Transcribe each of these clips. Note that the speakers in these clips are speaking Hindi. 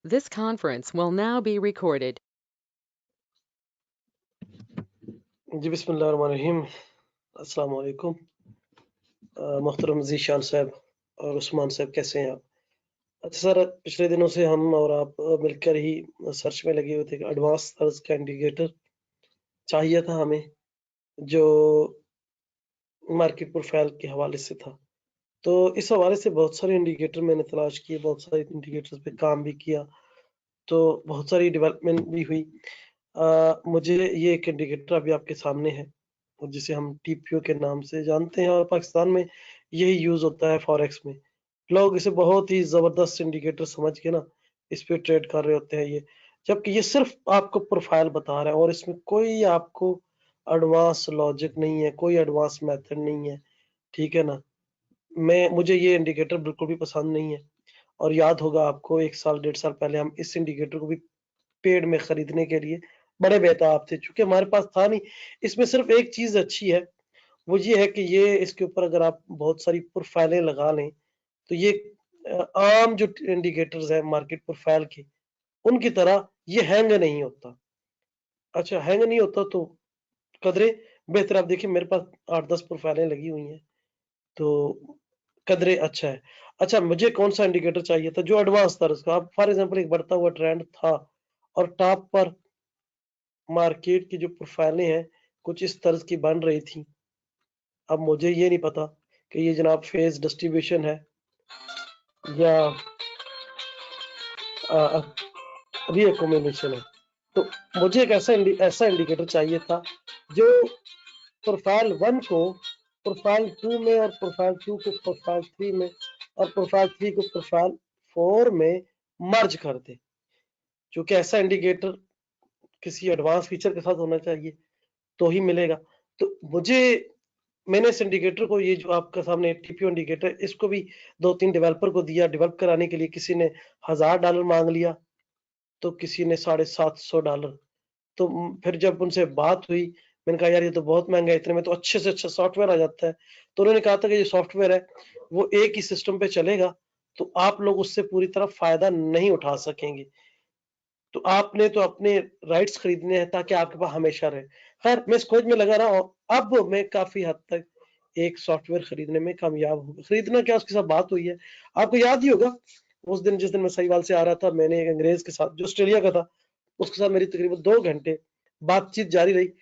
This conference will now be recorded. जी बिस्मिल्लाहिर्रहमानिर्रहीम। अस्सलाम वालेकुम। मोहतरम ज़ीशान साहब और उस्मान साहब, कैसे हैं आप? अच्छा सर, पिछले दिनों से हम और आप मिलकर ही सर्च में लगे हुए थे कि एडवांस सर्च का इंडिकेटर चाहिए था हमें, जो मार्केट प्रोफाइल के हवाले से था। तो इस हवाले से बहुत सारे इंडिकेटर मैंने तलाश किए, बहुत सारे इंडिकेटर्स पे काम भी किया, तो बहुत सारी डेवलपमेंट भी हुई। मुझे ये एक इंडिकेटर अभी आपके सामने है, और जिसे हम टीपीओ के नाम से जानते हैं, और पाकिस्तान में यही यूज होता है फॉरेक्स में। लोग इसे बहुत ही जबरदस्त इंडिकेटर समझ के ना इस पे ट्रेड कर रहे होते हैं ये, जबकि ये सिर्फ आपको प्रोफाइल बता रहा है और इसमें कोई आपको एडवांस लॉजिक नहीं है, कोई एडवांस मेथड नहीं है। ठीक है ना? मुझे ये इंडिकेटर बिल्कुल भी पसंद नहीं है। और याद होगा आपको, 1 साल 1.5 साल पहले हम इस इंडिकेटर को भी पेड में खरीदने के लिए बड़े बेताब थे, चूंकि हमारे पास था नहीं। इसमें सिर्फ एक चीज अच्छी है, वो ये है कि ये इसके ऊपर अगर आप बहुत सारी प्रोफाइलें लगा लें, तो ये आम जो इंडिकेटर्स है मार्केट प्रोफाइल के, उनकी तरह ये हैंग नहीं होता। अच्छा, हैंग नहीं होता तो कदरे बेहतर। आप देखिए, मेरे पास 8-10 प्रोफाइलें लगी हुई हैं, तो कदरे अच्छा है। अच्छा, मुझे कौन सा इंडिकेटर चाहिए था जो एडवांस था उसका। अब फॉर एग्जांपल एक बढ़ता हुआ ट्रेंड था और टॉप पर मार्केट की जो प्रोफाइलें हैं कुछ इस तरह की बन रही थी। अब मुझे ये नहीं पता कि ये जनाब फेज डिस्ट्रीब्यूशन है या रीअकोमोडेशन है। तो मुझे एक ऐसा इंडिकेटर चाहिए था जो प्रोफाइल 1 को प्रोफाइल 2 में, और प्रोफाइल 2 को प्रोफाइल 3 में, और प्रोफाइल 3 को प्रोफाइल 4 में मर्ज कर दे। क्योंकि ऐसा इंडिकेटर किसी एडवांस फीचर के साथ होना चाहिए, तो ही मिलेगा। तो मैंने इस इंडिकेटर को, ये जो आपका सामने टीपीओ इंडिकेटर, इसको भी 2-3 डेवलपर को दिया डेवलप कराने के लिए। किसी ने $1000 मांग लिया, तो किसी ने $750। तो फिर जब उनसे बात हुई, मैंने कहा यार ये तो बहुत महंगा है, इतने में तो अच्छे से अच्छा सॉफ्टवेयर आ जाता है। तो उन्होंने कहा था कि ये सॉफ्टवेयर है वो एक ही सिस्टम पे चलेगा, तो आप लोग उससे पूरी तरह फायदा नहीं उठा सकेंगे। तो आपने तो अपने राइट्स खरीदने हैं ताकि आपके पास हमेशा रहे। खैर, मैं इस खोज में लगा रहा हूँ। अब मैं काफी हद तक एक सॉफ्टवेयर खरीदने में कामयाब हो गया। खरीदना क्या, उसके साथ बात हुई है। आपको याद ही होगा, उस दिन जिस दिन मैं सहीवाल से आ रहा था, मैंने एक अंग्रेज के साथ जो ऑस्ट्रेलिया का था, उसके साथ मेरी तकरीबन 2 घंटे बातचीत जारी रही।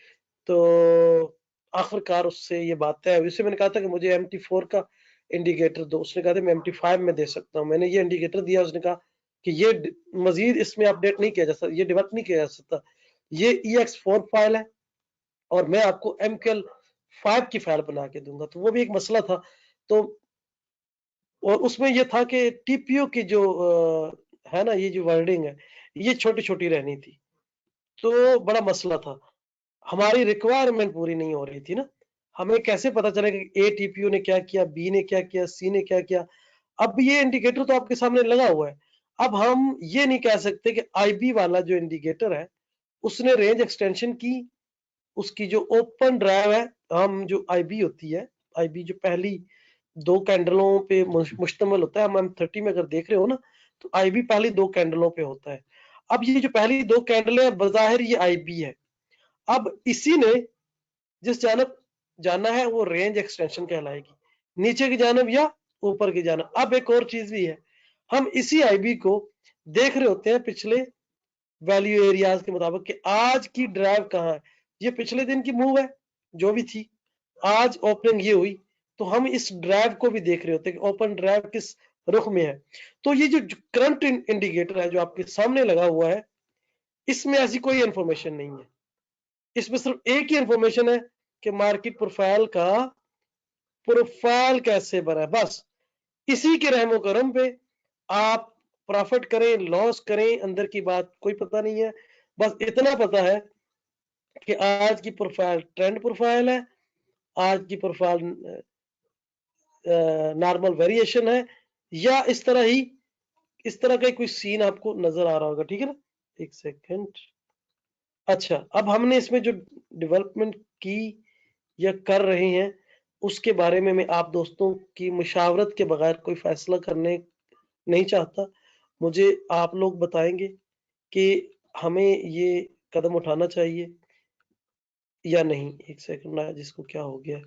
तो आखिरकार उससे ये बात तय हुई। उससे मैंने कहा था कि मुझे MT4 का इंडिकेटर दो। उसने कहा था मैं MT5 में दे सकता हूँ। मैंने ये इंडिकेटर दिया, उसने कहा कि ये मजीद इसमें अपडेट नहीं किया जा सकता, ये डेवलप नहीं किया जा सकता, ये EX4 फाइल है और मैं आपको MQL5 की फाइल बना के दूंगा। तो वो भी एक मसला था। तो और उसमें ये था कि टीपीओ की जो है ना, ये जो वर्डिंग है, ये छोटी छोटी रहनी थी, तो बड़ा मसला था। हमारी रिक्वायरमेंट पूरी नहीं हो रही थी ना। हमें कैसे पता चलेगा कि ए टीपीओ ने क्या किया, बी ने क्या किया, सी ने क्या किया। अब ये इंडिकेटर तो आपके सामने लगा हुआ है। अब हम ये नहीं कह सकते कि आईबी वाला जो इंडिकेटर है उसने रेंज एक्सटेंशन की, उसकी जो ओपन ड्राइव है, हम जो आईबी होती है, आईबी जो पहली 2 कैंडलों पे मुश्तमिल होता है। हम M30 में अगर देख रहे हो ना, तो आईबी पहली 2 कैंडलों पे होता है। अब ये जो पहली 2 कैंडल है, बजाहिर ये आईबी है। अब इसी ने जिस जानब जाना है वो रेंज एक्सटेंशन कहलाएगी, नीचे की जानब या ऊपर की जानब। अब एक और चीज भी है, हम इसी आईबी को देख रहे होते हैं पिछले वैल्यू एरियाज के मुताबिक कि आज की ड्राइव कहाँ है। ये पिछले दिन की मूव है जो भी थी, आज ओपनिंग ये हुई, तो हम इस ड्राइव को भी देख रहे होते हैं कि ओपन ड्राइव किस रुख में है। तो ये जो करंट इंडिकेटर है जो आपके सामने लगा हुआ है, इसमें ऐसी कोई इंफॉर्मेशन नहीं है। इसमें सिर्फ एक ही इंफॉर्मेशन है कि मार्केट प्रोफाइल का प्रोफाइल कैसे बना है, बस। इसी के रहमो करम पे आप प्रॉफिट करें, लॉस करें, अंदर की बात कोई पता नहीं है। बस इतना पता है कि आज की प्रोफाइल ट्रेंड प्रोफाइल है, आज की प्रोफाइल नॉर्मल वेरिएशन है, या इस तरह का कोई सीन आपको नजर आ रहा होगा। ठीक है ना? एक सेकंड। अच्छा, अब हमने इसमें जो डेवलपमेंट की या कर रहे हैं, उसके बारे में मैं आप दोस्तों की मुशावरत के बगैर कोई फैसला करने नहीं चाहता। मुझे आप लोग बताएंगे कि हमें ये कदम उठाना चाहिए या नहीं। एक सेकंड ना, जिसको क्या हो गया।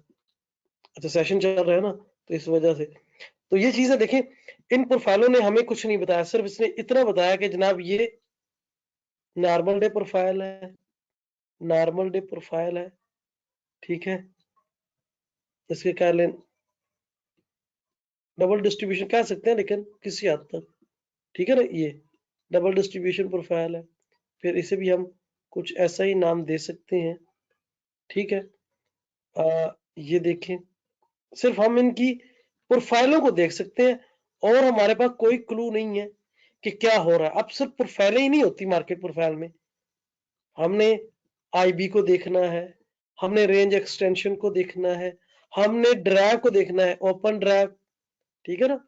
अच्छा, सेशन चल रहा है ना, तो इस वजह से। तो ये चीजें देखें, इन प्रोफाइलों ने हमें कुछ नहीं बताया, सिर्फ इसने इतना बताया कि जनाब ये नॉर्मल डे प्रोफाइल है, नॉर्मल डे प्रोफाइल है, ठीक है। इसके कह लें डबल डिस्ट्रीब्यूशन कह सकते हैं, लेकिन किसी हद तक, ठीक है ना। ये डबल डिस्ट्रीब्यूशन प्रोफाइल है, फिर इसे भी हम कुछ ऐसा ही नाम दे सकते हैं, ठीक है। ये देखें, सिर्फ हम इनकी प्रोफाइलों को देख सकते हैं और हमारे पास कोई क्लू नहीं है कि क्या हो रहा है। अब सिर्फ प्रोफाइलें ही नहीं होती मार्केट प्रोफाइल में, हमने आईबी को देखना है, हमने रेंज एक्सटेंशन को देखना है, हमने ड्राइव को देखना है, ओपन ड्राइव, ठीक है ना,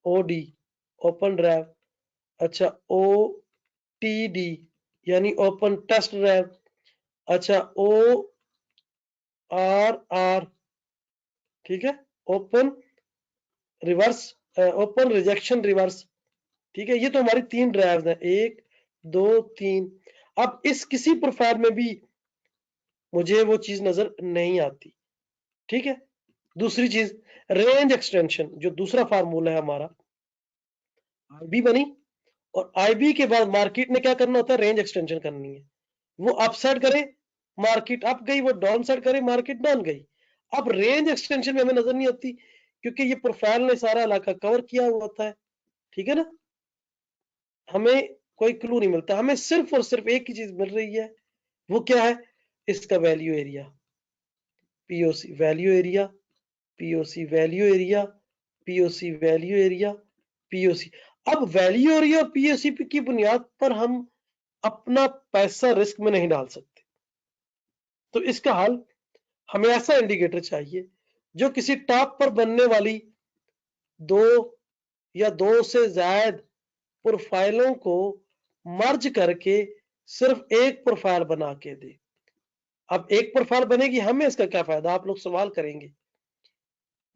ओडी, ओपन ड्राइव। अच्छा, ओ टी डी यानी ओपन टेस्ट ड्राइव। अच्छा, ओ आर आर, ठीक है, open reverse, open rejection reverse, ठीक है। ये तो हमारी 3 ड्राइव्स हैं, 1 2 3। अब इस किसी प्रोफाइल में भी मुझे वो चीज नजर नहीं आती, ठीक है। दूसरी चीज, रेंज एक्सटेंशन, जो दूसरा फार्मूला है हमारा, आईबी बनी और आईबी के बाद मार्केट ने क्या करना होता है, रेंज एक्सटेंशन करनी है। वो अपसाइड करे, मार्केट अप गई, वो डाउन साइड करे, मार्केट डाउन गई। अब रेंज एक्सटेंशन में हमें नजर नहीं आती, क्योंकि ये प्रोफाइल ने सारा इलाका कवर किया हुआ होता है, ठीक है ना। हमें कोई क्लू नहीं मिलता, हमें सिर्फ और सिर्फ एक ही चीज मिल रही है, वो क्या है, इसका value area, POC value area, POC value area, POC value area, POC. अब वैल्यू एरिया और पीओसी की बुनियाद पर हम अपना पैसा रिस्क में नहीं डाल सकते। तो इसका हल, हमें ऐसा इंडिकेटर चाहिए जो किसी टॉप पर बनने वाली 2 या 2 से ज्यादा प्रोफाइलों को मर्ज करके सिर्फ एक प्रोफाइल बना के दे। अब एक प्रोफाइल बनेगी, हमें इसका क्या फायदा, आप लोग सवाल करेंगे।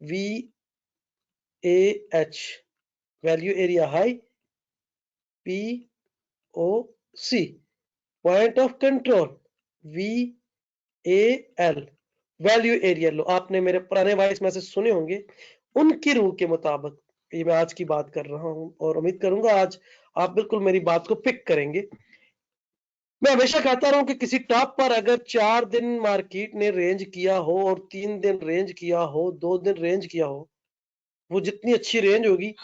V A H, value area high, P O C, point of control, V A L, value area low. आपने मेरे पुराने वॉइस मैसेज सुने होंगे, उनकी रूल के मुताबिक ये मैं आज की बात कर रहा हूं और उम्मीद करूंगा आज आप बिल्कुल मेरी बात को पिक करेंगे। मैं हमेशा कहता रहा हूं कि किसी टॉप पर अगर 4 दिन मार्केट ने रेंज किया हो और 3 दिन रेंज किया हो, 2 दिन रेंज किया हो, वो जितनी अच्छी रेंज होगी,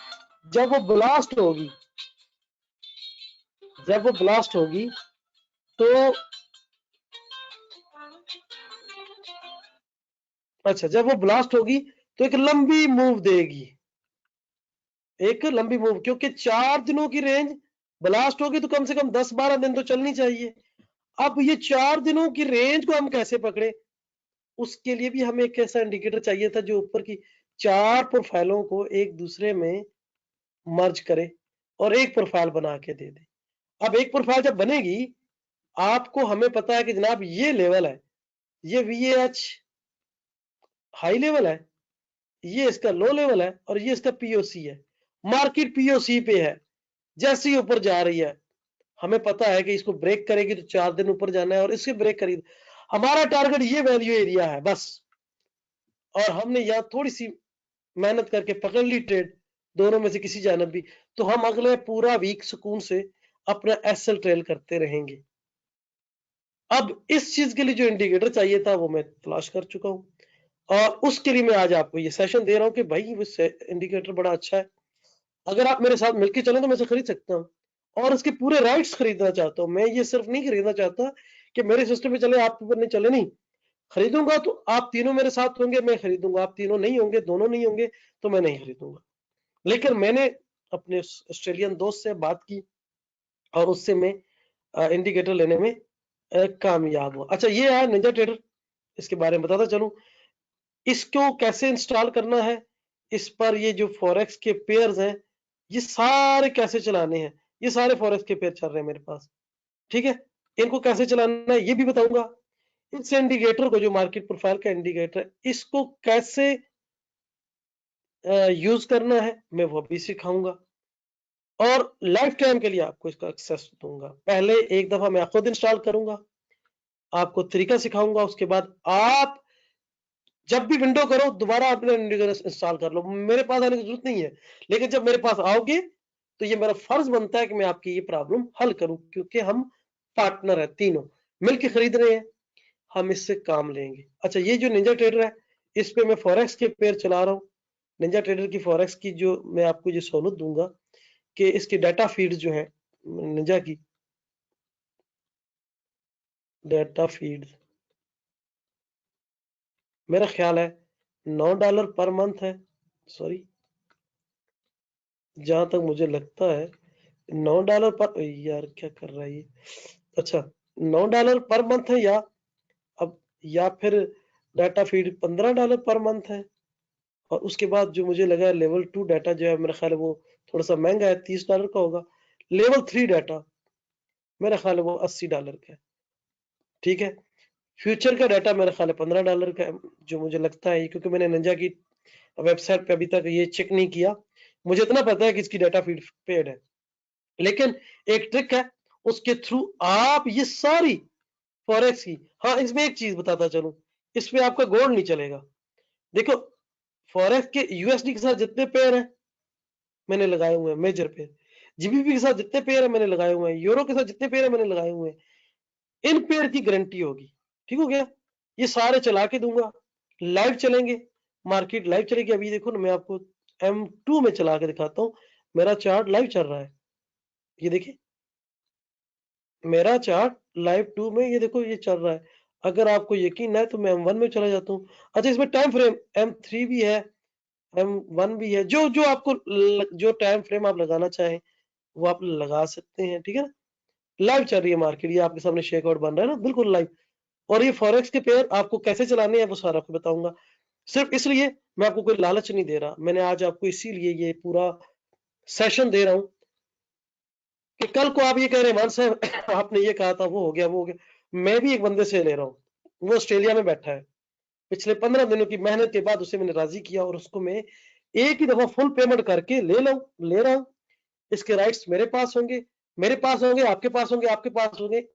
जब वो ब्लास्ट होगी, जब वो ब्लास्ट होगी तो अच्छा, जब वो ब्लास्ट होगी तो एक लंबी मूव देगी, एक लंबी मूव, क्योंकि 4 दिनों की रेंज ब्लास्ट होगी तो कम से कम 10-12 दिन तो चलनी चाहिए। अब ये 4 दिनों की रेंज को हम कैसे पकड़े, उसके लिए भी हमें एक ऐसा इंडिकेटर चाहिए था जो ऊपर की 4 प्रोफाइलों को एक दूसरे में मर्ज करे और एक प्रोफाइल बना के दे दे। अब एक प्रोफाइल जब बनेगी, आपको हमें पता है कि जनाब ये लेवल है, ये VAH हाई लेवल है, ये इसका लो लेवल है और ये इसका पीओसी है। मार्केट पीओसी पे है, जैसे ही ऊपर जा रही है, हमें पता है कि इसको ब्रेक करेगी तो 4 दिन ऊपर जाना है और इसके ब्रेक करेगी। हमारा टारगेट ये वैल्यू एरिया है बस, और हमने यहां थोड़ी सी मेहनत करके पकड़ ली ट्रेड, दोनों में से किसी जानब भी, तो हम अगले पूरा वीक सुकून से अपना एसएल ट्रेल करते रहेंगे। अब इस चीज के लिए जो इंडिकेटर चाहिए था वो मैं तलाश कर चुका हूं और उसके लिए मैं आज आपको ये सेशन दे रहा हूं कि भाई वो इंडिकेटर बड़ा अच्छा है, अगर आप मेरे साथ मिलकर चलें तो मैं इसे खरीद सकता हूं और इसके पूरे राइट्स खरीदना चाहता हूं। मैं ये सिर्फ नहीं खरीदना चाहता कि मेरे सिस्टम पे चले, आपके ऊपर नहीं चले, नहीं। खरीदूंगा तो आप तीनों मेरे साथ होंगे, मैं खरीदूंगा, आप तीनों नहीं होंगे, दोनों नहीं होंगे, तो मैं नहीं खरीदूंगा। लेकिन मैंने अपने ऑस्ट्रेलियन दोस्त से बात की और उससे मैं इंडिकेटर लेने में कामयाब हुआ। अच्छा, ये है निंजा ट्रेडर, इसके बारे में बताता चलूं। इसको कैसे इंस्टॉल करना है, इस पर ये जो फॉरेक्स के पेयर्स हैं, ये सारे कैसे चलाने हैं, ये सारे फॉरेक्स के पेयर चल रहे हैं मेरे पास, ठीक है। इनको कैसे चलाना है ये भी बताऊंगा। इस इंडिकेटर को, जो मार्केट प्रोफाइल का इंडिकेटर है, इसको कैसे यूज करना है मैं वो भी सिखाऊंगा। और लाइफ टाइम के लिए आपको इसका एक्सेस दूंगा। पहले एक दफा मैं खुद इंस्टॉल करूंगा, आपको तरीका सिखाऊंगा, उसके बाद आप जब भी विंडो करो दोबारा अपने इंस्टॉल कर लो, मेरे पास आने की जरूरत नहीं है। लेकिन जब मेरे पास आओगे तो ये मेरा फर्ज बनता है कि मैं आपकी ये प्रॉब्लम हल करूं, क्योंकि हम पार्टनर है, तीनों मिलके खरीद रहे हैं, हम इससे काम लेंगे। अच्छा, ये जो निंजा ट्रेडर है, इस पे मैं फॉरेक्स के पेयर चला रहा हूँ। निंजा ट्रेडर की फॉरेक्स की जो मैं आपको ये सहूलत दूंगा कि इसकी डाटा फीड जो है निंजा की डाटा फीड, मेरा ख्याल है $9 पर मंथ है। सॉरी, जहां तक मुझे लगता है $9 पर, यार क्या कर रहा है ये। अच्छा, $9 पर मंथ है, या अब या फिर डाटा फीड $15 पर मंथ है। और उसके बाद जो मुझे लगा लेवल 2 डाटा जो है, मेरा ख्याल है वो थोड़ा सा महंगा है, $30 का होगा। लेवल 3 डाटा मेरा ख्याल है वो $80 का है। ठीक है, फ्यूचर का डाटा मेरा ख्याल है $15 का है, जो मुझे लगता है, क्योंकि मैंने निंजा की वेबसाइट पे अभी तक ये चेक नहीं किया। मुझे इतना पता है कि इसकी डाटा फीड पेड है, लेकिन एक ट्रिक है, उसके थ्रू आप ये सारी फॉरेक्स की, हाँ इसमें एक चीज बताता चलूं, इसमें आपका गोल्ड नहीं चलेगा। देखो, फॉरेक्स के यूएसडी के साथ जितने पेयर हैं मैंने लगाए हुए हैं, मेजर पेयर, जीबीपी के साथ जितने पेयर है मैंने लगाए हुए हैं, यूरो के साथ जितने पेयर है मैंने लगाए हुए हैं, इन पेयर की गारंटी होगी। ठीक हो गया, ये सारे चला के दूंगा, लाइव चलेंगे, मार्केट लाइव चलेगी। अभी देखो ना, मैं आपको M2 में चला के दिखाता हूँ, मेरा चार्ट लाइव चल रहा है, ये देखिए मेरा चार्ट लाइव 2 में, ये देखो ये चल रहा है। अगर आपको यकीन है तो मैं M1 में चला जाता हूँ। अच्छा, इसमें टाइम फ्रेम M3 भी है, M1 भी है, जो जो आपको जो टाइम फ्रेम आप लगाना चाहें वो आप लगा सकते हैं। ठीक है ना, लाइव चल रही है मार्केट, ये आपके सामने शेकआउट बन रहा है ना, बिल्कुल लाइव। और ये फॉरेक्स के पेयर आपको कैसे चलाने हैं वो सारा आपको बताऊंगा। सिर्फ इसलिए मैं आपको कोई लालच नहीं दे रहा, मैंने आज आपको इसीलिए ये पूरा सेशन दे रहा हूँ कि कल को आप ये कह रहे हैं मान साहब आपने ये कहा था, वो हो गया, वो हो गया। मैं भी एक बंदे से ले रहा हूँ, वो ऑस्ट्रेलिया में बैठा है, पिछले 15 दिनों की मेहनत के बाद उसे मैंने राजी किया, और उसको मैं एक ही दफा फुल पेमेंट करके ले रहा हूँ। इसके राइट्स मेरे पास होंगे, मेरे पास होंगे, आपके पास होंगे, आपके पास होंगे।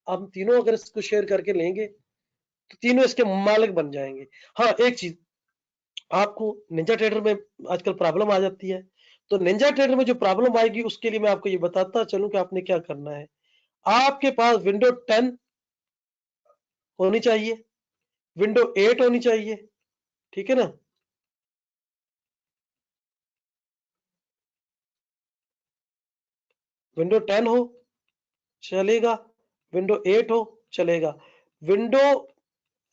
हम तीनों अगर इसको शेयर करके लेंगे तो तीनों इसके मालिक बन जाएंगे। हाँ, एक चीज, आपको निंजा ट्रेडर में आजकल प्रॉब्लम आ जाती है, तो निंजा ट्रेडर में जो प्रॉब्लम आएगी उसके लिए मैं आपको ये बताता चलूं कि आपने क्या करना है। आपके पास विंडो 10 होनी चाहिए, विंडो 8 होनी चाहिए। ठीक है ना, विंडो 10 हो चलेगा, विंडो 8 हो चलेगा। विंडो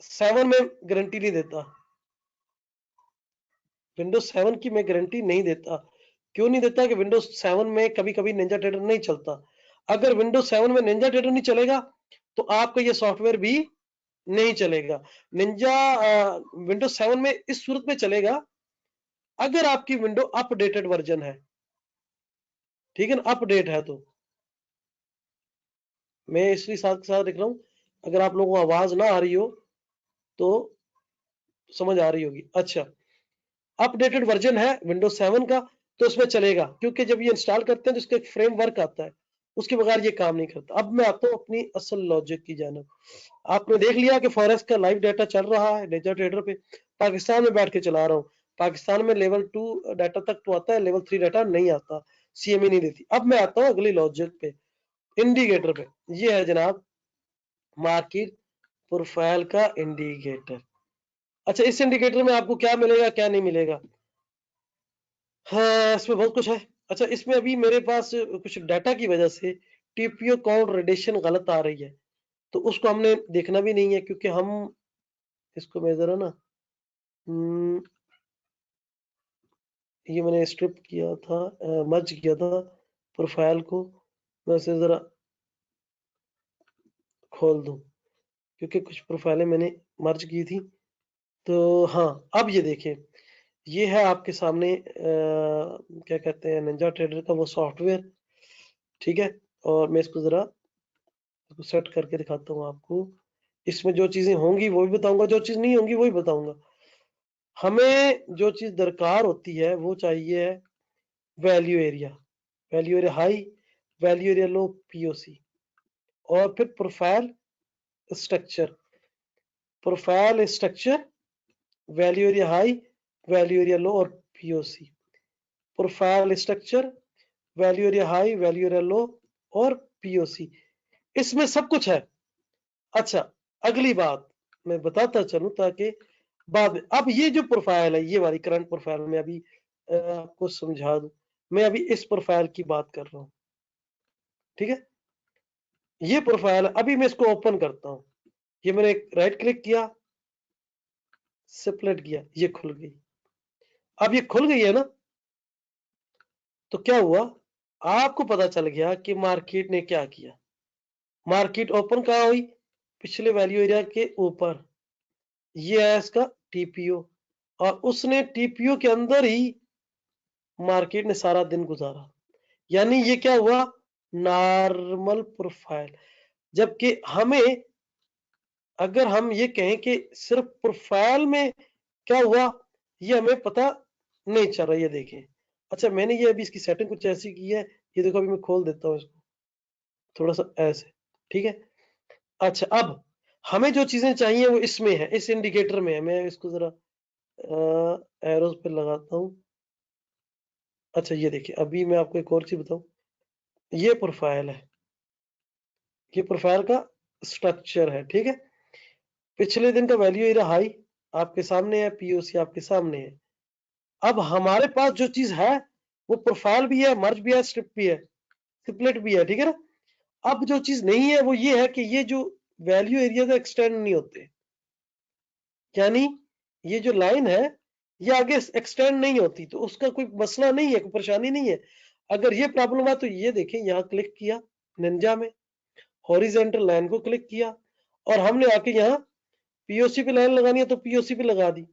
7 में गारंटी नहीं देता, विंडोज 7 की मैं गारंटी नहीं देता। क्यों नहीं देता कि विंडोज 7 में कभी कभी निंजा ट्रेडर नहीं चलता। अगर विंडोज 7 में निंजा ट्रेडर नहीं चलेगा तो आपका ये सॉफ्टवेयर भी नहीं चलेगा। निंजा विंडोज 7 में इस सूरत में चलेगा अगर आपकी विंडो अपडेटेड वर्जन है। ठीक है ना, अपडेट है तो। मैं इसलिए साथ के साथ लिख रहा हूं, अगर आप लोगों को आवाज ना आ रही हो तो समझ आ रही होगी। अच्छा, अपडेटेड वर्जन है विंडोज 7 का तो उसमें चलेगा, क्योंकि जब ये इंस्टॉल करते हैं तो इसका एक फ्रेमवर्क आता है, उसके बगैर ये काम नहीं करता। अब मैं आता हूँ अपनी असल लॉजिक की जानब। आपने देख लिया कि फॉरेक्स का लाइव डाटा चल रहा है निंजा ट्रेडर पे, पाकिस्तान में बैठ के चला रहा हूँ। पाकिस्तान में लेवल 2 डाटा तक तो आता है, लेवल 3 डाटा नहीं आता, सीएमई नहीं देती। अब मैं आता हूँ अगली लॉजिक पे, इंडिकेटर पे। ये है जनाब मार्केट प्रोफाइल का इंडिकेटर। अच्छा, इस इंडिकेटर में आपको क्या मिलेगा क्या नहीं मिलेगा, हाँ इसमें बहुत कुछ है। अच्छा, इसमें अभी मेरे पास कुछ डाटा की वजह से टीपीओ काउंट रेडिएशन गलत आ रही है, तो उसको हमने देखना भी नहीं है, क्योंकि हम इसको मैं जरा ना हम्म, ये मैंने स्ट्रिप किया था, मर्ज किया था प्रोफाइल को, मैं इसे जरा खोल दूं, क्योंकि कुछ प्रोफाइलें मैंने मर्ज की थी। तो हाँ, अब ये देखिए, ये है आपके सामने क्या कहते हैं निंजा ट्रेडर का वो सॉफ्टवेयर। ठीक है, और मैं इसको जरा सेट करके दिखाता हूँ आपको। इसमें जो चीजें होंगी वो भी बताऊंगा, जो चीज नहीं होंगी वो भी बताऊंगा। हमें जो चीज दरकार होती है वो चाहिए है value area. Value area high, value area low, POC. और फिर profile structure, profile structure, value area high, value area low और POC. Profile structure, value area high, value area low और पीओसी, इसमें सब कुछ है। अच्छा, अगली बात मैं बताता चलूं ताकि बाद में, अब ये जो प्रोफाइल है, ये वाली करंट प्रोफाइल में अभी आपको समझा दूं। मैं अभी इस प्रोफाइल की बात कर रहा हूं, ठीक है। ये प्रोफाइल, अभी मैं इसको ओपन करता हूं। ये मैंने राइट क्लिक किया, स्प्लिट किया, ये खुल गई। अब ये खुल गई है ना, तो क्या हुआ, आपको पता चल गया कि मार्केट ने क्या किया। मार्केट ओपन कहाँ हुई, पिछले वैल्यू एरिया के ऊपर। ये है इसका टीपीओ, और उसने टीपीओ के अंदर ही मार्केट ने सारा दिन गुजारा। यानी ये क्या हुआ, नॉर्मल प्रोफाइल। जबकि हमें, अगर हम ये कहें कि सिर्फ प्रोफाइल में क्या हुआ, ये हमें पता नहीं चल रहा। ये देखें, अच्छा मैंने ये अभी इसकी सेटिंग कुछ ऐसी की है, ये देखो अभी मैं खोल देता हूँ इसको थोड़ा सा ऐसे, ठीक है। अच्छा, अब हमें जो चीजें चाहिए वो इसमें है, इस इंडिकेटर में है। मैं इसको जरा एरोज पे लगाता हूँ। अच्छा, ये देखिए, अभी मैं आपको एक और चीज बताऊं, ये प्रोफाइल है, ये प्रोफाइल का स्ट्रक्चर है, ठीक है। पिछले दिन का वैल्यू एरिया हाई आपके सामने है, पीओसी आपके सामने है। अब हमारे पास जो चीज है वो प्रोफाइल भी है, मर्ज भी है, स्ट्रिप भी है, स्प्लिट भी है, ठीक है ना। अब जो चीज नहीं है वो ये है कि ये जो वैल्यू एरिया का एक्सटेंड नहीं होते, यानी ये जो लाइन है ये आगे एक्सटेंड नहीं होती, तो उसका कोई मसला नहीं है, कोई परेशानी नहीं है। अगर ये प्रॉब्लम है तो ये देखें, यहाँ क्लिक किया निंजा में, हॉरिजेंटल लाइन को क्लिक किया, और हमने आके यहाँ पीओसी पे लाइन लगानी है तो पीओसी पे लगा दी।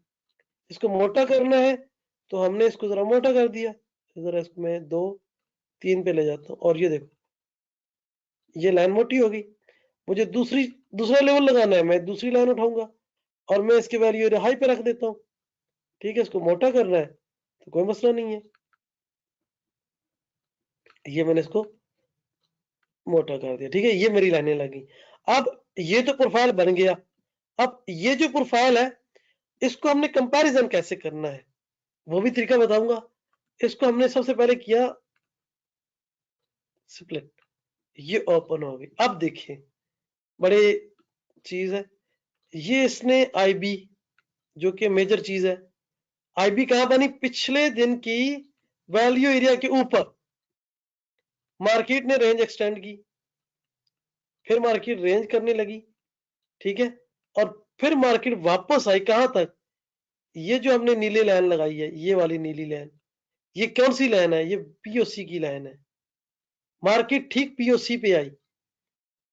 इसको मोटा करना है तो हमने इसको जरा मोटा कर दिया, जरा इसको मैं 2 3 पे ले जाता हूँ, और ये देखो ये लाइन मोटी होगी। मुझे दूसरा लेवल लगाना है, मैं दूसरी लाइन उठाऊंगा और मैं इसके वैल्यू हाई पे रख देता हूँ, ठीक है। इसको मोटा करना है तो कोई मसला नहीं है, ये मैंने इसको मोटा कर दिया, ठीक है। ये मेरी लाइनें लगी। अब ये तो प्रोफाइल बन गया। अब ये जो प्रोफाइल है इसको हमने कंपैरिजन कैसे करना है वो भी तरीका बताऊंगा। इसको हमने सबसे पहले किया स्प्लिट, ये ओपन हो गई। अब देखिए, बड़े चीज है ये, इसने आईबी जो कि मेजर चीज है, आईबी कहां बनी, पिछले दिन की वैल्यू एरिया के ऊपर। मार्केट ने रेंज एक्सटेंड की, फिर मार्केट रेंज करने लगी, ठीक है। और फिर मार्केट वापस आई कहां तक, ये जो हमने नीली लाइन लगाई है, ये वाली नीली लाइन, ये कौन सी लाइन है, ये पीओसी की लाइन है। मार्केट ठीक पीओसी पे आई,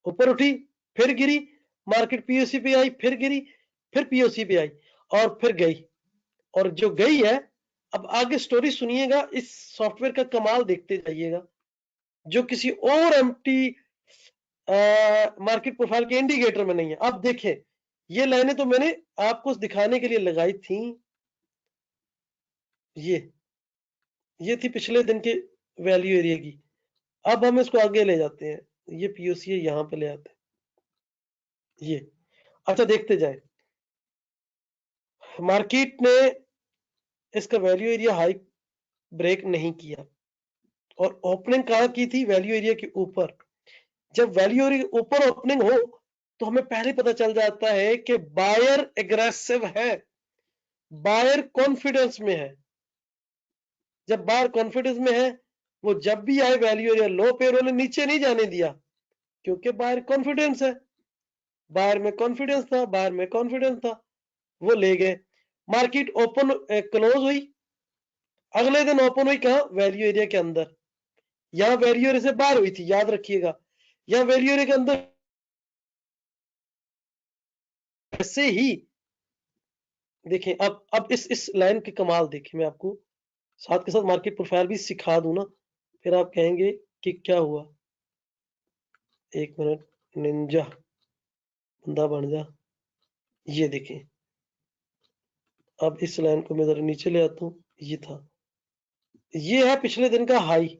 ऊपर उठी, फिर गिरी, मार्केट पीओसी पे आई, फिर गिरी, फिर पीओसी पे आई, और फिर गई। और जो गई है, अब आगे स्टोरी सुनिएगा, इस सॉफ्टवेयर का कमाल देखते जाइएगा, जो किसी और एम्प्टी मार्केट प्रोफाइल के इंडिकेटर में नहीं है। अब देखें, ये लाइनें तो मैंने आपको दिखाने के लिए लगाई थी, ये थी पिछले दिन के वैल्यू एरिया की। अब हम इसको आगे ले जाते हैं, ये पीओसी है, यहां पे ले आते हैं ये। अच्छा, देखते जाए, मार्केट ने इसका वैल्यू एरिया हाई ब्रेक नहीं किया, और ओपनिंग कहां की थी, वैल्यू एरिया के ऊपर। जब वैल्यू एरिया ऊपर ओपनिंग हो तो हमें पहले पता चल जाता है कि बायर एग्रेसिव है, बायर कॉन्फिडेंस में है। जब बायर कॉन्फिडेंस में है, वो जब भी आए वैल्यू एरिया लो पे उन्होंने नीचे नहीं जाने दिया, क्योंकि बायर कॉन्फिडेंस है। बायर में कॉन्फिडेंस था, बायर में कॉन्फिडेंस था, वो ले गए। मार्केट ओपन क्लोज हुई, अगले दिन ओपन हुई कहां, वैल्यू एरिया के अंदर। यहां वैल्यू एरिया से बाहर हुई थी, याद रखिएगा। यहां वैल्यू एरिया के अंदर ऐसे ही देखें। अब इस लाइन के कमाल देखें, मैं आपको साथ के साथ मार्केट प्रोफाइल भी सिखा दूं ना, फिर आप कहेंगे कि क्या हुआ। 1 मिनट, निंजा बंदा बन जा, ये देखें। अब इस लाइन को मैं जरा नीचे ले आता हूं, ये था, ये है पिछले दिन का हाई,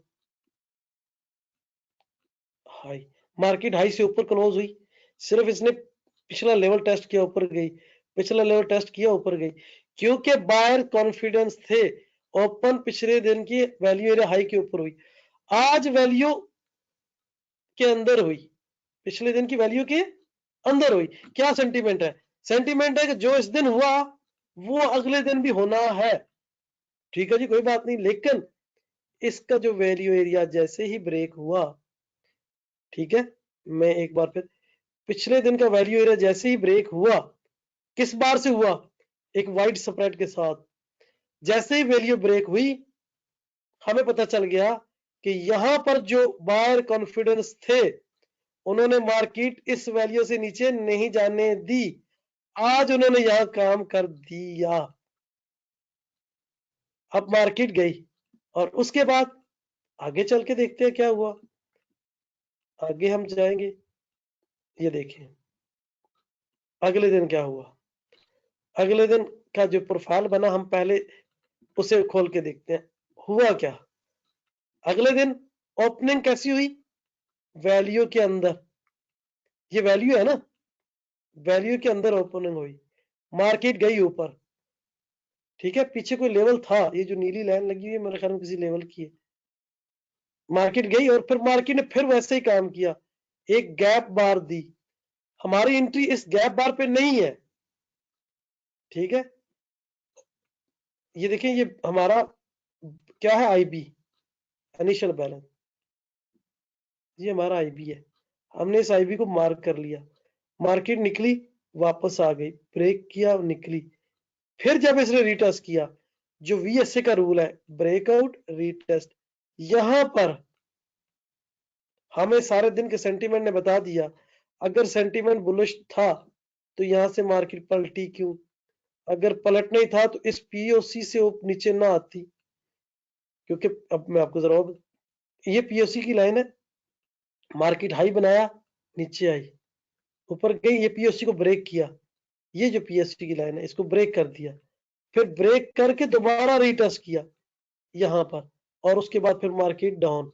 हाई, मार्केट हाई से ऊपर क्लोज हुई, सिर्फ इसने पिछला लेवल टेस्ट किया ऊपर गई, पिछला लेवल टेस्ट किया ऊपर गई, क्योंकि बायर कॉन्फिडेंस थे। ओपन पिछले दिन की वैल्यू एरिया हाई के ऊपर हुई, आज वैल्यू के अंदर हुई, पिछले दिन की वैल्यू के अंदर हुई। क्या सेंटीमेंट है? सेंटीमेंट है कि जो इस दिन हुआ वो अगले दिन भी होना है। ठीक है जी, कोई बात नहीं, लेकिन इसका जो वैल्यू एरिया जैसे ही ब्रेक हुआ, ठीक है, मैं एक बार फिर, पिछले दिन का वैल्यू एरिया जैसे ही ब्रेक हुआ, किस बार से हुआ? एक वाइड स्प्रेड के साथ। जैसे ही वैल्यू ब्रेक हुई, हमें पता चल गया कि यहां पर जो बायर कॉन्फिडेंस थे, उन्होंने मार्केट इस वैल्यू से नीचे नहीं जाने दी, आज उन्होंने यहां काम कर दिया। अब मार्केट गई और उसके बाद आगे चल के देखते हैं क्या हुआ। आगे हम जाएंगे, ये देखें अगले दिन क्या हुआ। अगले दिन का जो प्रोफाइल बना, हम पहले उसे खोल के देखते हैं हुआ क्या। अगले दिन ओपनिंग कैसी हुई? वैल्यू के अंदर, ये वैल्यू है ना, वैल्यू के अंदर ओपनिंग हुई, मार्केट गई ऊपर। ठीक है, पीछे कोई लेवल था, ये जो नीली लाइन लगी हुई है मेरे ख्याल में किसी लेवल की है। मार्केट गई और फिर मार्केट ने फिर वैसे ही काम किया, एक गैप बार दी। हमारी एंट्री इस गैप बार पे नहीं है। ठीक है, ये देखें, ये हमारा क्या है? आईबी, इनिशियल बैलेंस, ये हमारा आईबी है। हमने इस आईबी को मार्क कर लिया, मार्केट निकली, वापस आ गई, ब्रेक किया, निकली, फिर जब इसने रीटेस्ट किया, जो वीएसए का रूल है, ब्रेकआउट रीटेस्ट, यहां पर हमें सारे दिन के सेंटीमेंट ने बता दिया, अगर सेंटीमेंट बुलिश था तो यहां से मार्केट पलटी क्यों? अगर पलट नहीं था तो इस पीओसी से नीचे ना आती, क्योंकि अब मैं आपको जरा, ये पीओसी की लाइन है, मार्केट हाई बनाया, नीचे आई, ऊपर गई, ये पीओसी को ब्रेक किया, ये जो पीएसटी की लाइन है इसको ब्रेक कर दिया, फिर ब्रेक करके दोबारा रीटेस्ट किया यहां पर, और उसके बाद फिर मार्केट डाउन।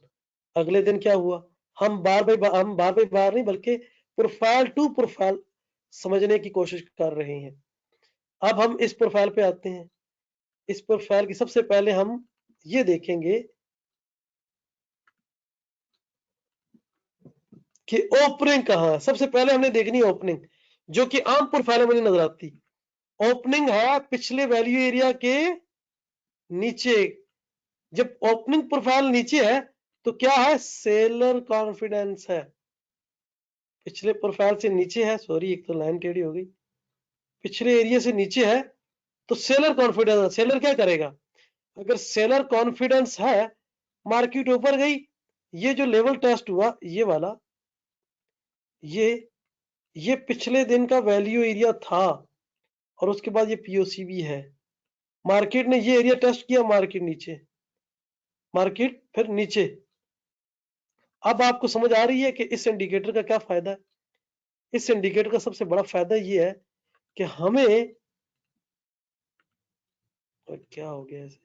अगले दिन क्या हुआ? हम बार बार नहीं, बल्कि प्रोफाइल टू प्रोफाइल समझने की कोशिश कर रहे हैं। अब हम इस प्रोफाइल पे आते हैं। इस प्रोफाइल की सबसे पहले हम ये देखेंगे कि ओपनिंग कहाँ है। सबसे पहले हमने देखनी है ओपनिंग, जो कि आम प्रोफाइल में नहीं नजर आती। ओपनिंग है पिछले वैल्यू एरिया के नीचे। जब ओपनिंग प्रोफाइल नीचे है तो क्या है? सेलर कॉन्फिडेंस है। पिछले प्रोफाइल से नीचे है, सॉरी एक तो लाइन टेढ़ी हो गई, पिछले एरिया से नीचे है तो सेलर कॉन्फिडेंस है। सेलर क्या करेगा? अगर सेलर कॉन्फिडेंस है, मार्केट ऊपर गई, ये जो लेवल टेस्ट हुआ ये वाला, ये पिछले दिन का वैल्यू एरिया था, और उसके बाद ये पीओसी भी है। मार्केट ने ये एरिया टेस्ट किया, मार्केट नीचे, मार्केट फिर नीचे। अब आपको समझ आ रही है कि इस इंडिकेटर का क्या फायदा है? इस इंडिकेटर का सबसे बड़ा फायदा ये है कि हमें, और क्या हो गया इसे,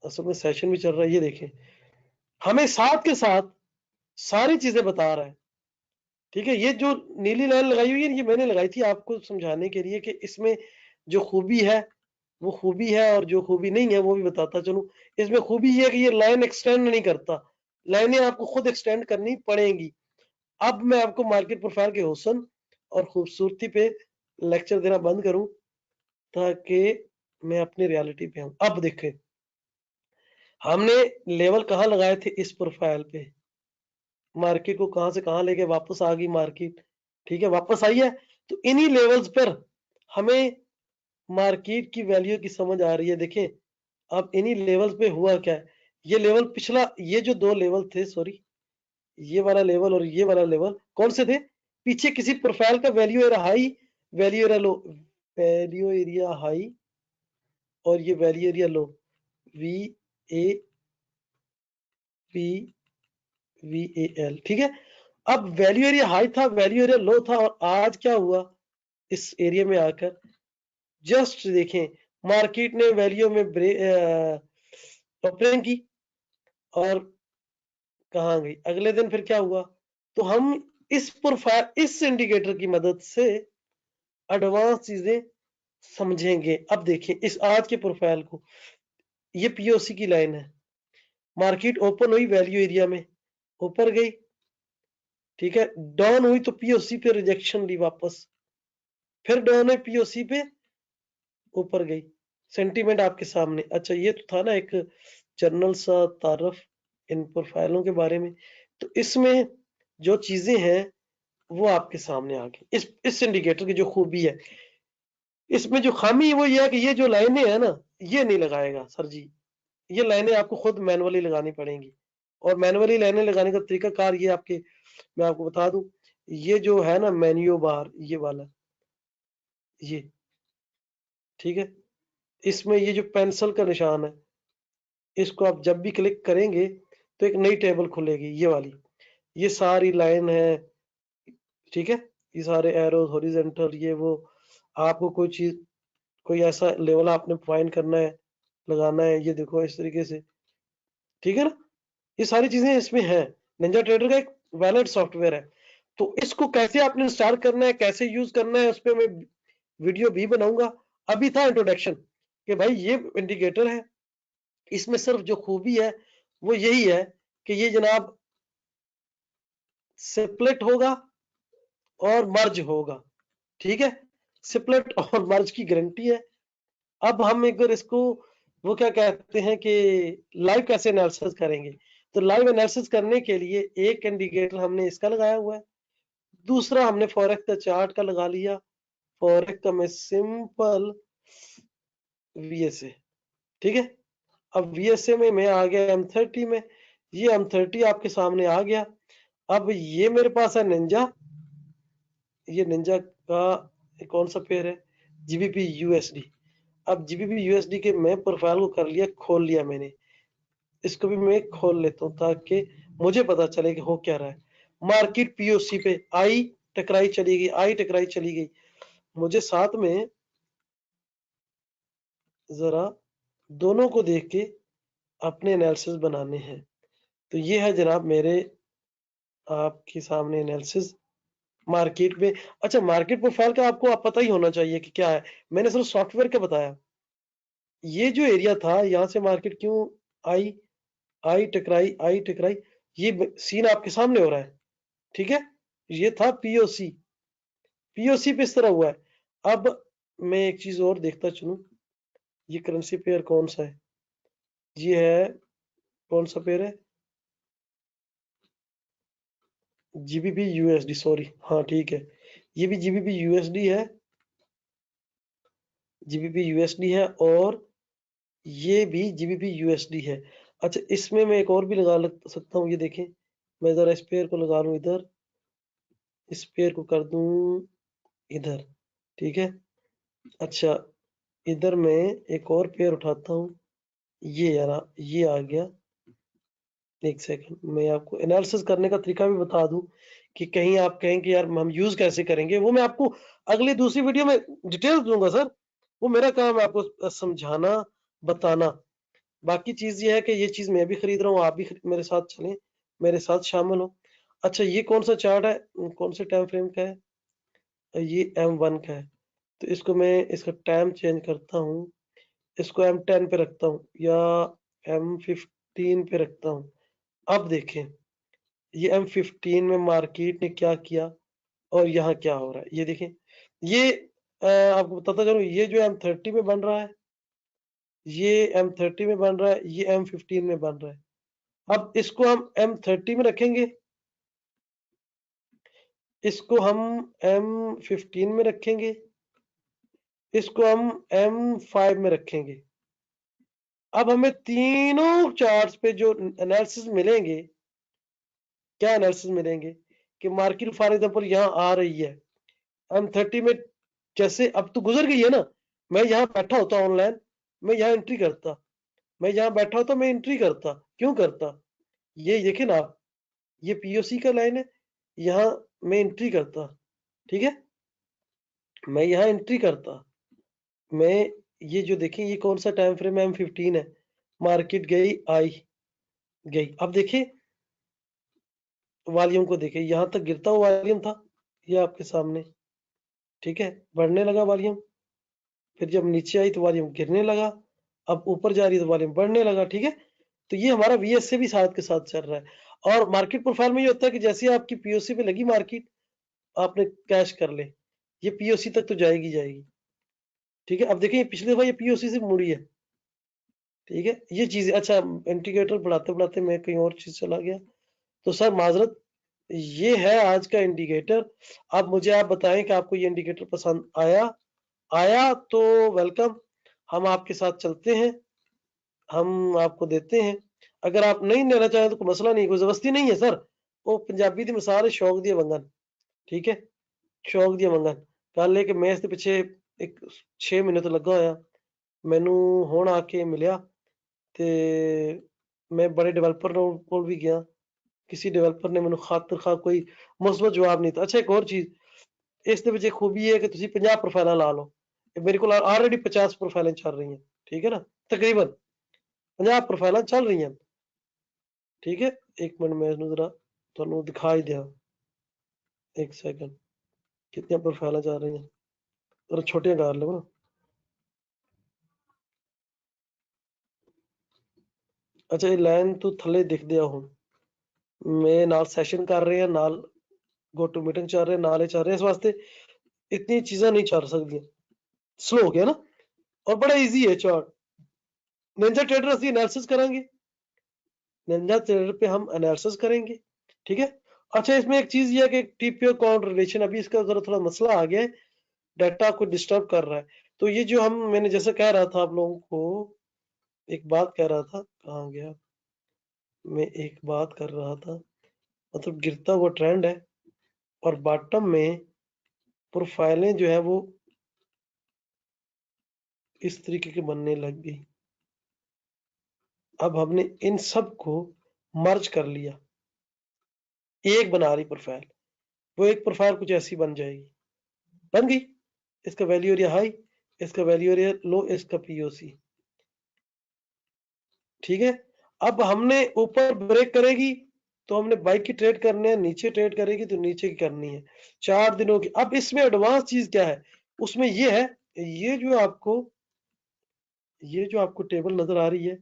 असल में सेशन भी चल रहा है, ये देखें, हमें साथ के साथ सारी चीजें बता रहा है। ठीक है, ये जो नीली लाइन लगाई हुई है ये मैंने लगाई थी आपको समझाने के लिए कि इसमें जो खूबी है वो खूबी है, और जो खूबी नहीं है वो भी बताता चलूं। इसमें खूबी ये है कि ये लाइन एक्सटेंड नहीं करता, लाइनें आपको खुद एक्सटेंड करनी पड़ेंगी। अब मैं आपको मार्केट प्रोफाइल के हुस्न और खूबसूरती पे लेक्चर देना बंद करूं, ताकि मैं अपनी रियलिटी पे आऊं। अब देखें, हमने लेवल कहाँ लगाए थे? इस प्रोफाइल पे। मार्केट को कहां से कहां लेके वापस आ गई मार्केट। ठीक है, वापस आई है, तो इन्हीं लेवल्स पर हमें मार्केट की वैल्यू की समझ आ रही है। देखें, अब इन्हीं लेवल्स पे हुआ क्या है, ये लेवल पिछला, ये जो दो लेवल थे, सॉरी, ये वाला लेवल और ये वाला लेवल कौन से थे? पीछे किसी प्रोफाइल का value area high, value area low, value area high, और ये value area low, V A P V A L. ठीक है, अब वैल्यू एरिया हाई था, वैल्यू एरिया लो था, और आज क्या हुआ? इस एरिया में आकर जस्ट देखें, मार्केट ने वैल्यू में ओपनिंग की और कहाँ गई, अगले दिन फिर क्या हुआ। तो हम इस प्रोफाइल, इस इंडिकेटर की मदद से एडवांस चीजें समझेंगे। अब देखिए इस आज के प्रोफाइल को, ये पीओसी की लाइन है, मार्केट ओपन हुई वैल्यू एरिया में, ऊपर गई, ठीक है, डाउन हुई तो पीओसी पे रिजेक्शन ली वापस, फिर डाउन हुई पीओसी पे ऊपर गई। सेंटीमेंट आपके सामने। अच्छा ये तो था ना एक जनरल सा तारफ इन प्रोफाइलों के बारे में। तो इसमें जो चीजें हैं वो आपके सामने आ गई। इस इंडिकेटर की जो खूबी है, इसमें जो खामी है वो ये है कि ये जो लाइनें है ना, ये नहीं लगाएगा सर जी। ये लाइनें आपको खुद मैनुअली लगानी पड़ेंगी, और मैनुअली लाइनें लगाने का तरीका कार ये आपके, मैं आपको बता दूं, ये जो है ना मेन्यू बार, ये वाला, ये ठीक है, इसमें ये जो पेंसिल का निशान है, इसको आप जब भी क्लिक करेंगे तो एक नई टेबल खुलेगी, ये वाली, ये सारी लाइन है, ठीक है, ये सारे एरोज हॉरिजॉन्टल, ये वो, आपको कोई चीज, कोई ऐसा लेवल आपने फाइंड करना है, लगाना है, ये देखो इस तरीके से, ठीक है ना, ये सारी चीजें इसमें है। निंजा ट्रेडर का एक वैलिड सॉफ्टवेयर है। तो इसको कैसे आपने इंस्टॉल करना है, कैसे यूज करना है, उस पर मैं वीडियो भी बनाऊंगा। अभी था इंट्रोडक्शन कि भाई ये इंडिकेटर है, इसमें सिर्फ जो खूबी है वो यही है कि ये जनाब स्प्लिट होगा और मर्ज होगा, ठीक है, स्प्लिट और मर्ज की गारंटी है। अब हम एक बार इसको, वो क्या कहते हैं कि लाइव कैसे एनालिसिस करेंगे। तो लाइव एनालिसिस करने के लिए एक इंडिकेटर हमने इसका लगाया हुआ है, दूसरा हमने फॉरेक्स का चार्ट का लगा लिया। फॉरेक्स का मैं सिंपल वीएसए, ठीक है। अब वीएसए में मैं आ गया M30 में, ये M30 आपके सामने आ गया। अब ये मेरे पास है निंजा, ये निंजा का कौन सा पेयर है, जीबीपी यूएसडी। अब जीबीपी यूएसडी के मैं प्रोफाइल को कर लिया, खोल लिया मैंने, इसको भी मैं खोल लेता हूँ ताकि मुझे पता चले कि हो क्या रहा है। मार्केट पीओसी पे आई टकराई चली गई, आई टकराई चली गई। मुझे साथ में जरा दोनों को देख के अपने एनालिसिस बनाने हैं। तो ये है जनाब मेरे आपके सामने एनालिसिस मार्केट में। अच्छा मार्केट प्रोफाइल का आपको आप पता ही होना चाहिए कि क्या है, मैंने सिर्फ सॉफ्टवेयर का बताया। ये जो एरिया था यहाँ से मार्केट क्यों आई, आई टकराई, आई टकराई, ये सीन आपके सामने हो रहा है, ठीक है। ये था पीओसी, पीओसी पे इस तरह हुआ है। अब मैं एक चीज और देखता चलूं, ये करेंसी पेयर कौन सा है, ये है, कौन सा पेयर है, जीबीपी यूएसडी, सॉरी, हाँ ठीक है, ये भी जीबीपी यूएसडी है, जीबीपी यूएसडी है, और ये भी जीबीपी यूएसडी है। अच्छा इसमें मैं एक और भी सकता हूँ, ये देखें, मैं जरा इस पेयर को लगा लूं इधर, इस पेयर को कर दूं इधर, ठीक है। अच्छा इधर मैं एक और पेयर उठाता हूँ, ये यार ये आ गया। एक सेकंड मैं आपको एनालिसिस करने का तरीका भी बता दूं कि कहीं आप कहें कि यार हम यूज कैसे करेंगे, वो मैं आपको अगली दूसरी वीडियो में डिटेल दूंगा सर। वो मेरा काम है आपको समझाना, बताना। बाकी चीज ये है कि ये चीज मैं भी खरीद रहा हूँ, आप भी मेरे साथ चलें, मेरे साथ शामिल हो। अच्छा ये कौन सा चार्ट है, कौन से टाइम फ्रेम का है, ये M1 का है। तो इसको मैं इसका टाइम चेंज करता हूँ, इसको M10 पे रखता हूँ या M15 पे रखता हूँ। अब देखें ये M15 में मार्केट ने क्या किया और यहाँ क्या हो रहा है, ये देखें। ये आपको बताता चलूं, ये जो M30 में बन रहा है, ये M30 में बन रहा है, ये M15 में बन रहा है। अब इसको हम M30 में रखेंगे, इसको हम M15 में रखेंगे, इसको हम M5 में रखेंगे। अब हमें तीनों चार्ट्स पे जो एनालिसिस मिलेंगे, क्या एनालिसिस मिलेंगे कि मार्केट फॉर एग्जांपल यहाँ आ रही है M30 में, जैसे अब तो गुजर गई है ना, मैं यहाँ बैठा होता ऑनलाइन, मैं यहाँ एंट्री करता, मैं यहाँ बैठा होता, मैं एंट्री करता, क्यों करता, ये देखे ना आप, ये पीओसी का लाइन है, यहाँ मैं एंट्री करता, ठीक है, मैं यहाँ एंट्री करता, मैं, ये जो देखें ये कौन सा टाइम फ्रेम M15 है, मार्केट गई, आई गई। अब देखिए वॉल्यूम को देखें, यहाँ तक गिरता हुआ वॉल्यूम था, ये आपके सामने, ठीक है, बढ़ने लगा वॉल्यूम, फिर जब नीचे आई तो वॉल्यूम गिरने लगा, अब ऊपर जा रही है तो वॉल्यूम बढ़ने लगा, ठीक है। तो ये हमारा वीएस से भी साथ के साथ चल रहा है। और मार्केट प्रोफाइल में ये होता है कि जैसे आपकी पीओसी पे लगी मार्केट, आपने कैश कर ले, ये पीओसी तक तो जाएगी जाएगी, ठीक है। अब देखिए पिछली दफा ये पीओसी से मुड़ी है, ठीक है, ये चीज। अच्छा, इंडिकेटर बढ़ाते बढ़ाते मैं कहीं और चीज चला गया, तो सर माजरत, ये है आज का इंडिकेटर। अब मुझे आप बताएं कि आपको ये इंडिकेटर पसंद आया, आया तो वेलकम, हम आपके साथ चलते हैं, हम आपको देते हैं। अगर आप नहीं लेना चाहें तो कोई मसला नहीं, कोई जबरदस्ती नहीं है सर। वो पंजाबी दी मिसाल है, शौक दिए मंगन, ठीक है, शौक दिए मंगन। कल एक मैं इसके पीछे एक 6 महीने तो लगा होया, मैनू हुण आके मिलिया ते मैं बड़े डेवलपर कोल भी गया, किसी डेवलपर ने मैनू खातिर खा कोई मुस्बत जवाब नहीं था। अच्छा, एक और चीज इस दे विच खूबी है कि तुसी 50 प्रोफाइलां ला लो, मेरे को ऑलरेडी 50 प्रोफाइलें चल रही हैं, ठीक है ना, तकरीबन 50 प्रोफाइलां चल रही हैं, ठीक है। एक मिनट मैं इसनू जरा तुहानू दिखा ही दिया, एक सेकंड, कितनी प्रोफाइलां चल रही हैं, जरा छोटियां कर लो ना। अच्छा, ये लाइन तो थल्ले दिख दिया हुण, मैं नाल सैशन कर रहे हैं, नाल गो टू मीटिंग चल रहे हैं, नाल चल रहे हैं, इस वास्ते इतनी चीजें नहीं चल सकती, स्लो हो गया ना। और बड़ा इजी है चार्ट। निंजा ट्रेडर असली एनालिसिस करेंगे, निंजा ट्रेडर पे हम एनालिसिस करेंगे, ठीक है। अच्छा, इसमें एक चीज ये है कि टीपीओ काउंट रिलेशन, अभी इसका जरा थोड़ा मसला आ गया है, डाटा को डिस्टर्ब कर रहा है। तो ये जो हम, मैंने जैसे कह रहा था आप लोगों को, एक बात कह रहा था, कहाँ गया, मैं एक बात कर रहा था, मतलब गिरता हुआ ट्रेंड है और बॉटम में प्रोफाइलें जो है वो इस तरीके की बनने लग गई। अब हमने इन सब को मर्ज कर लिया, एक बना रही प्रोफाइल, वो एक प्रोफाइल कुछ ऐसी बन जाएगी, बन गई। इसका वैल्यू एरिया हाई, इसका वैल्यू एरिया लो, इसका पीओसी, ठीक है। अब हमने ऊपर ब्रेक करेगी तो हमने बाई की ट्रेड करने है, नीचे ट्रेड करेगी तो नीचे की करनी है, 4 दिनों की। अब इसमें एडवांस चीज क्या है, उसमें ये है, ये जो आपको ये जो आपको टेबल नजर आ रही है,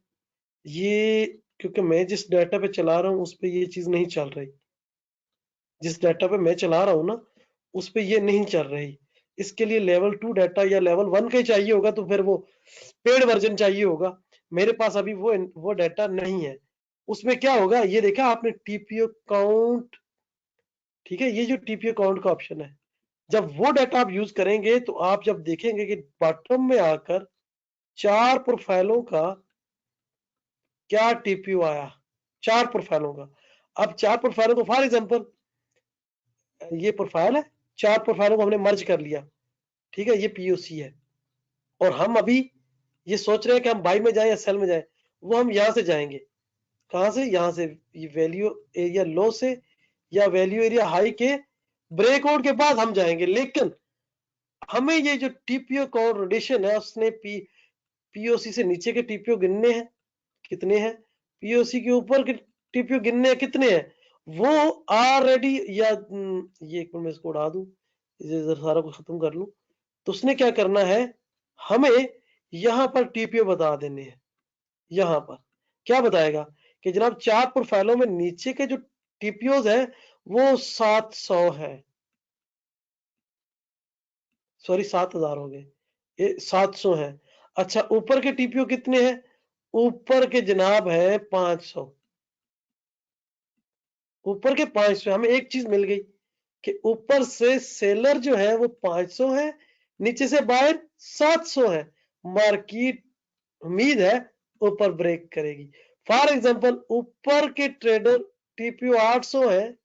ये क्योंकि मैं जिस डाटा पे चला रहा हूँ उस पे ये चीज नहीं चल रही, जिस डाटा पे मैं चला रहा हूँ ना उस पे ये नहीं चल रही। इसके लिए लेवल 2 डाटा या लेवल 1 का ही चाहिए होगा, तो फिर वो पेड वर्जन चाहिए होगा। मेरे पास अभी वो डाटा नहीं है। उसमें क्या होगा, ये देखा आपने टीपीओ काउंट, ठीक है, ये जो टीपीओ काउंट का ऑप्शन है, जब वो डाटा आप यूज करेंगे तो आप जब देखेंगे कि बॉटम में आकर 4 प्रोफाइलों का क्या टीपीओ आया, 4 प्रोफाइलों का। अब 4 प्रोफाइलों को, फॉर एग्जांपल ये प्रोफाइल है, 4 प्रोफाइलों को हमने मर्ज कर लिया, ठीक है, ये पीओसी है। और हम अभी ये सोच रहे हैं कि हम बाई में जाएं या सेल में जाएं, वो हम यहां से जाएंगे, कहां से, यहां से, ये वैल्यू एरिया लो से या वैल्यू एरिया हाई के ब्रेकआउट के बाद हम जाएंगे। लेकिन हमें ये जो टीपीओ कोरिलेशन है उसने पीओसी से नीचे के टीपीओ गिनने हैं, कितने हैं, पीओसी के ऊपर के टीपीओ गिनने हैं, कितने हैं, वो ऑलरेडी, या ये एक मिनट में इसको उड़ा दूं, इसे सारा कुछ खत्म कर लूं, तो उसने क्या करना है, हमें यहां पर टीपीओ बता देने हैं। यहां पर क्या बताएगा कि जनाब 4 प्रोफाइलों में नीचे के जो टीपीओज है वो 700 है, सॉरी 7000 हो गए, ये 700 है। अच्छा, ऊपर के टीपीओ कितने हैं, ऊपर के जनाब है 500, ऊपर के 500। हमें एक चीज मिल गई कि ऊपर से सेलर जो है वो 500 है, नीचे से बायर 700 है। मार्केट उम्मीद है ऊपर ब्रेक करेगी। फॉर एग्जांपल ऊपर के ट्रेडर टीपीओ 800 है,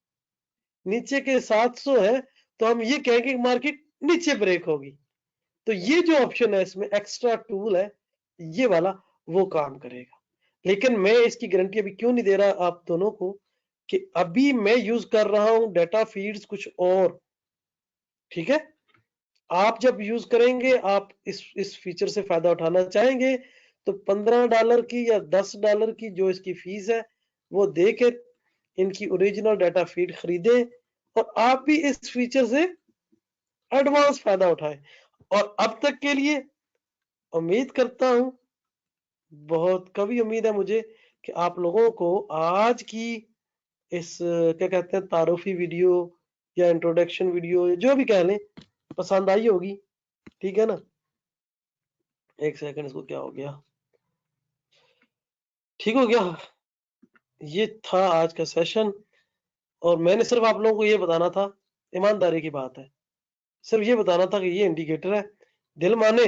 नीचे के 700 है, तो हम ये कहेंगे कि मार्केट नीचे ब्रेक होगी। तो ये जो ऑप्शन है इसमें एक्स्ट्रा टूल है, ये वाला, वो काम करेगा। लेकिन मैं इसकी गारंटी अभी क्यों नहीं दे रहा आप दोनों को, कि अभी मैं यूज कर रहा हूं डाटा फीड्स कुछ और, ठीक है। आप जब यूज करेंगे, आप इस फीचर से फायदा उठाना चाहेंगे, तो $15 की या $10 की जो इसकी फीस है वो दे के इनकी ओरिजिनल डाटा फीड खरीदें और आप भी इस फीचर से एडवांस फायदा उठाएं। और अब तक के लिए उम्मीद करता हूं, बहुत कभी उम्मीद है मुझे कि आप लोगों को आज की इस क्या कहते हैं तारुफी वीडियो या इंट्रोडक्शन वीडियो जो भी कह लें पसंद आई होगी। ठीक है ना, एक सेकंड, इसको क्या हो गया, ठीक हो गया। ये था आज का सेशन और मैंने सिर्फ आप लोगों को ये बताना था, ईमानदारी की बात है, सिर्फ ये बताना था कि ये इंडिकेटर है, दिल माने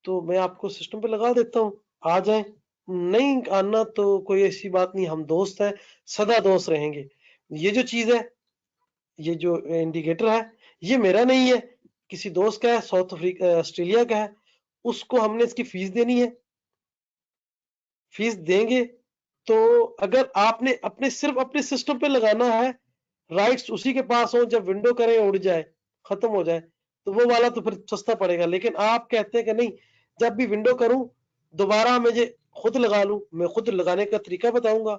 तो मैं आपको सिस्टम पे लगा देता हूँ, आ जाए, नहीं आना तो कोई ऐसी बात नहीं, हम दोस्त हैं, सदा दोस्त रहेंगे। ये जो चीज है, ये जो इंडिकेटर है, ये मेरा नहीं है, किसी दोस्त का है, साउथ अफ्रीका ऑस्ट्रेलिया का है, उसको हमने इसकी फीस देनी है, फीस देंगे तो अगर आपने अपने सिर्फ अपने सिस्टम पे लगाना है, राइट्स उसी के पास हो, जब विंडो करे उड़ जाए, खत्म हो जाए, तो वो वाला तो फिर सस्ता पड़ेगा। लेकिन आप कहते हैं कि नहीं, जब भी विंडो करूं दोबारा मुझे खुद लगा लूं, मैं खुद लगाने का तरीका बताऊंगा,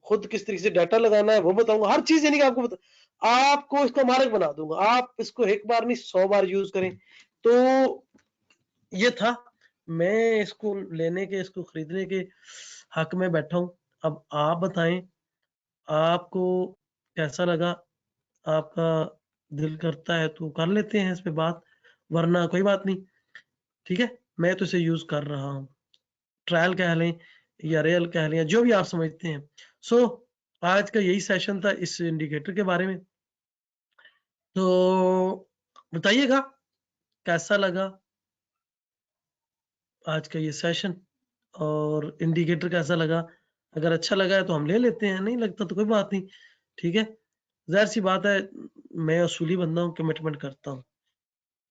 खुद किस तरीके से डाटा लगाना है वो बताऊंगा, हर चीज यानी कि आपको इसका मालिक बना दूंगा। आप इसको एक बार नहीं 100 बार यूज करें। तो ये था, मैं इसको लेने के, इसको खरीदने के हक में बैठा हूं। अब आप बताएं आपको कैसा लगा, आपका दिल करता है तो कर लेते हैं इस पे बात, वरना कोई बात नहीं। ठीक है, मैं तो इसे यूज कर रहा हूँ, ट्रायल कह लें या रियल कह लें, जो भी आप समझते हैं। सो आज का यही सेशन था इस इंडिकेटर के बारे में। तो बताइएगा कैसा लगा आज का ये सेशन और इंडिकेटर कैसा लगा। अगर अच्छा लगा है तो हम ले लेते हैं, नहीं लगता तो कोई बात नहीं। ठीक है, जाहिर सी बात है, मैं असूली बंदा हूँ, कमिटमेंट करता हूँ।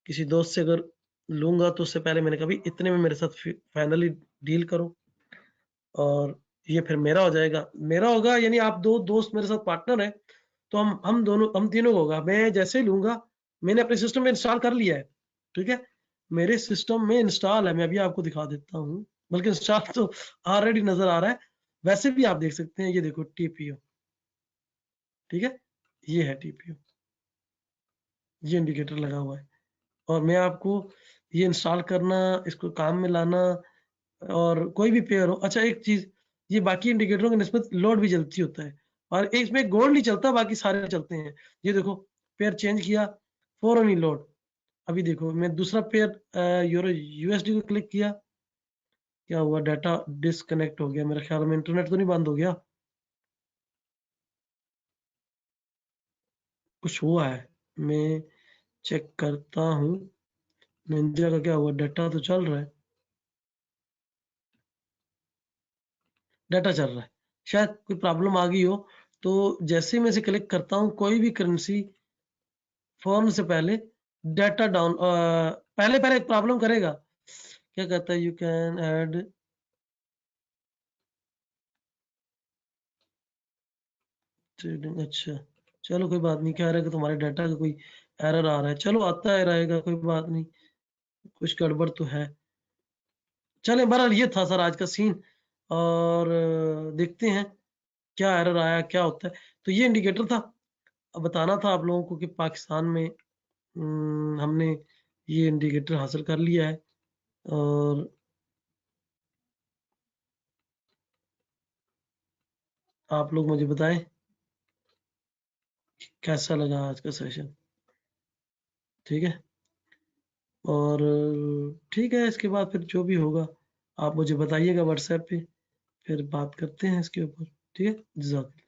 किसी दोस्त से अगर लूंगा तो उससे पहले मैंने कभी इतने में मेरे साथ फाइनली डील करो और ये फिर मेरा हो जाएगा, मेरा होगा, यानी आप दो दोस्त मेरे साथ पार्टनर है तो हम दोनों, हम तीनों को होगा। मैं जैसे ही लूंगा, मैंने अपने सिस्टम में इंस्टॉल कर लिया है। ठीक है, मेरे सिस्टम में इंस्टॉल है, मैं अभी आपको दिखा देता हूँ, बल्कि इंस्टॉल तो ऑलरेडी नजर आ रहा है। वैसे भी आप देख सकते हैं, ये देखो टीपीओ, ठीक है, ये है टीपीओ, ये इंडिकेटर लगा हुआ है। और मैं आपको ये इंस्टॉल करना, इसको काम में लाना, और कोई भी पेयर हो। अच्छा एक चीज, ये बाकी इंडिकेटरों की निस्बत लोड भी जल्दी होता है, और इसमें गोल्ड नहीं चलता, बाकी सारे चलते हैं। ये देखो, पेयर चेंज किया, फौरन ही लोड। अभी देखो मैं दूसरा पेयर यूरो यूएसडी को क्लिक किया, क्या हुआ, डाटा डिसकनेक्ट हो गया, मेरे ख्याल में इंटरनेट तो नहीं बंद हो गया, कुछ हुआ है, मैं चेक करता हूँ। निंजा का क्या हुआ, डाटा तो चल रहा है, डाटा चल रहा है, शायद कोई प्रॉब्लम आ गई हो। तो जैसे ही मैं इसे क्लिक करता हूँ, कोई भी करेंसी फॉर्म से पहले डाटा डाउन, पहले पहले एक प्रॉब्लम करेगा, क्या कहता है, यू कैन ऐड ट्रेडिंग। अच्छा चलो कोई बात नहीं, कह रहा है कि तुम्हारे डाटा का कोई एरर आ रहा है, चलो आता है रहेगा, कोई बात नहीं, कुछ गड़बड़ तो है। चले, बहरहाल ये था सर आज का सीन, और देखते हैं क्या एरर आया, क्या होता है। तो ये इंडिकेटर था, अब बताना था आप लोगों को कि पाकिस्तान में हमने ये इंडिकेटर हासिल कर लिया है। और आप लोग मुझे बताएं कैसा लगा आज का सेशन। ठीक है, और ठीक है, इसके बाद फिर जो भी होगा आप मुझे बताइएगा व्हाट्सएप पे, फिर बात करते हैं इसके ऊपर। ठीक है, जज़ाक।